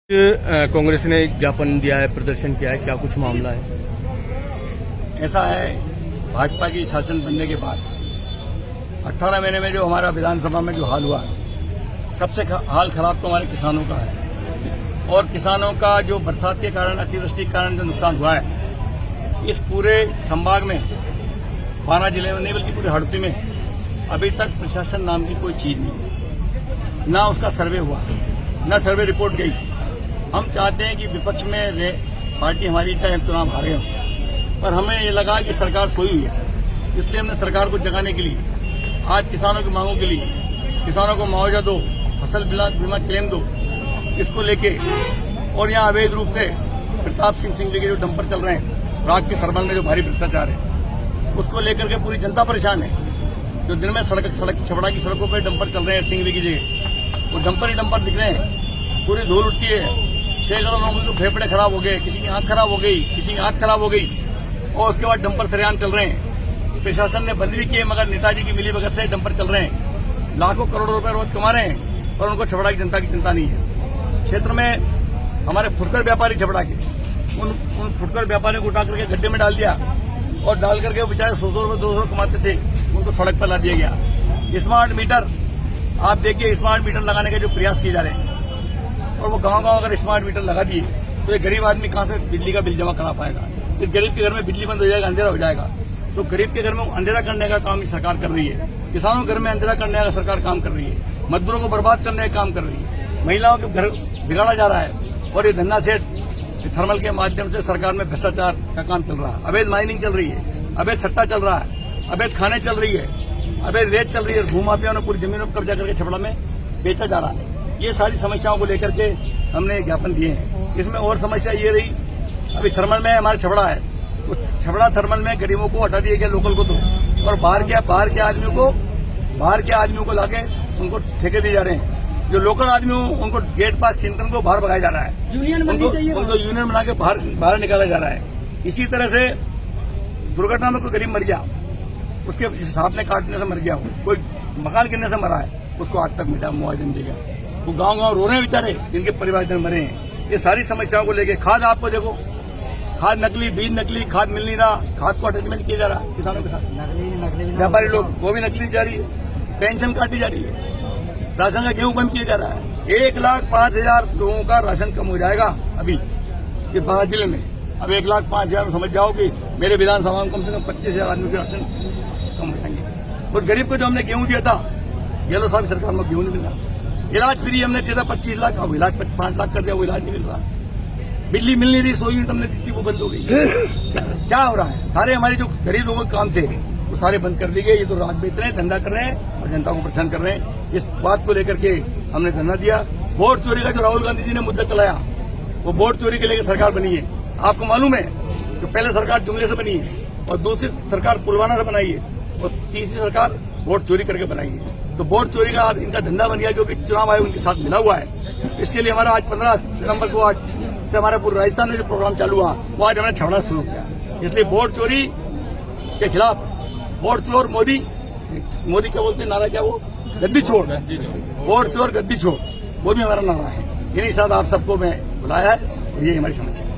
कांग्रेस ने एक ज्ञापन दिया है, प्रदर्शन किया है, क्या कुछ मामला है? ऐसा है, भाजपा की शासन बनने के बाद 18 महीने में जो हमारा विधानसभा में जो हाल हुआ, सबसे हाल खराब तो हमारे किसानों का है। और किसानों का जो बरसात के कारण, अतिवृष्टि के कारण जो नुकसान हुआ है, इस पूरे संभाग में 12 जिले में नहीं बल्कि पूरे हड़ती में अभी तक प्रशासन नाम की कोई चीज नहीं है। ना उसका सर्वे हुआ, ना सर्वे रिपोर्ट गई। हम चाहते हैं कि विपक्ष में पार्टी हमारी चाहे चुनाव हारे हो, पर हमें ये लगा कि सरकार सोई हुई है, इसलिए हमने सरकार को जगाने के लिए आज किसानों की मांगों के लिए, किसानों को मुआवजा दो, फसल बीमा क्लेम दो, इसको लेके और यहाँ अवैध रूप से प्रताप सिंह के जो डंपर चल रहे हैं, राग के थर्मल में जो भारी भ्रष्टाचार है, उसको लेकर के पूरी जनता परेशान है। जो दिन में सड़क छपड़ा की सड़कों पर डंपर चल रहे हैं सिंह की जगह, वो डंपर ही डंपर दिख रहे हैं, पूरी धूल उठती है। 6 करोड़ लोगों के फेफड़े खराब हो गए, किसी की आंख खराब हो गई, किसी की आंख खराब हो गई, और उसके बाद डंपर सरेआम चल रहे हैं। प्रशासन ने बंद भी किए, मगर नेताजी की मिलीभगत से डंपर चल रहे हैं। लाखों करोड़ों रुपए रोज कमा रहे हैं, पर उनको छपड़ा की जनता की चिंता नहीं है। क्षेत्र में हमारे फुटकर व्यापारी छपड़ा के, उन फुटकर व्यापारियों को उठा करके गड्ढे में डाल दिया, और डाल करके वो बेचारे 100 रुपए 200 कमाते थे, उनको सड़क पर ला दिया गया। स्मार्ट मीटर, आप देखिए, स्मार्ट मीटर लगाने के जो प्रयास किए जा रहे हैं, और वो गांव-गांव अगर स्मार्ट मीटर लगा दिए तो एक गरीब आदमी कहां से बिजली का बिल जमा करा पाएगा? फिर गरीब के घर में बिजली बंद हो जाएगा, अंधेरा हो जाएगा। तो गरीब के घर में अंधेरा करने का काम ही सरकार कर रही है, किसानों के घर में अंधेरा करने का सरकार काम कर रही है, मजदूरों को बर्बाद करने का काम कर रही है, महिलाओं के घर बिगाड़ा जा रहा है। और ये धन्ना सेठ थर्मल के माध्यम से सरकार में भ्रष्टाचार का काम चल रहा है, अवैध माइनिंग चल रही है, अवैध सट्टा चल रहा है, अवैध खाने चल रही है, अवैध रेत चल रही है, भूमाफिया ने पूरी जमीनों पर कब्जा करके छपड़ा में बेचा जा रहा है। ये सारी समस्याओं को लेकर के हमने ज्ञापन दिए हैं। इसमें और समस्या ये रही, अभी थर्मल में हमारा छपड़ा है, उस छपड़ा थर्मल में गरीबों को हटा दिया गया, लोकल को तो, और बाहर के आदमियों को लाके उनको ठेके दिए जा रहे हैं। जो लोकल आदमी हो उनको गेट पास छीनकर को बाहर भगाया जा रहा है, उनको यूनियन बना के बाहर निकाला जा रहा है। इसी तरह से दुर्घटना में कोई गरीब मर गया, उसके सांप ने काटने से मर गया, कोई मकान गिरने से मरा है, उसको आज तक मिला मुआवजा नहीं दिया। वो गांव-गांव रो रहे हैं बेचारे, जिनके परिवारजन मरे हैं। ये सारी समस्याओं को लेके खाद, आपको देखो, खाद नकली, बीज नकली, खाद मिल नहीं रहा, खाद को अटैचमेंट किया जा रहा है किसानों के साथ, व्यापारी लोग वो भी नकली जा रही है, पेंशन काटी जा रही है, राशन का गेहूं बंद किया जा रहा है। 1,05,000 लोगों का राशन कम हो जाएगा अभी ये 12 जिले में। अब 1,05,000 समझ जाओ कि मेरे विधानसभा में कम से कम 25,000 आदमी के राशन कम हो जाएंगे। उस गरीब को जो हमने गेहूं दिया था, येलो साहब सरकार में गेहूं नहीं मिल रहा। इलाज फ्री हमने दिया था 25 लाख, अब इलाज 5 लाख कर दिया, वो इलाज नहीं मिल रहा। बिजली मिल नहीं रही, 100 यूनिट हमने दी थी, वो बंद हो गई। क्या हो रहा है? सारे हमारे जो गरीब लोगों के काम थे वो सारे बंद कर दिए गए। ये तो राज बेच रहे हैं, धंधा कर रहे हैं और जनता को परेशान कर रहे हैं। इस बात को लेकर के हमने धरना दिया। वोट चोरी का जो राहुल गांधी जी ने मुद्दा चलाया, वो वोट चोरी के लेकर सरकार बनी है। आपको मालूम है कि पहले सरकार जुमले से बनी है, और दूसरी सरकार पुलवामा से बनाई है, और तीसरी सरकार वोट चोरी करके बनाई है। तो वोट चोरी का इनका धंधा बन गया, जो कि चुनाव आयोग उनके साथ मिला हुआ है। इसके लिए हमारा आज 15 सितंबर को आज से हमारे पूरे राजस्थान में जो प्रोग्राम चालू हुआ, वो आज हमने छपड़ा शुरू किया। इसलिए वोट चोरी के खिलाफ, वोट चोर मोदी क्या बोलते हैं नारा, क्या वो गद्दी छोड़, वोट चोर गद्दी छोड़, वो भी हमारा नारा है। इन्हीं साथ आप सबको मैं बुलाया है, और ये हमारी समस्या है।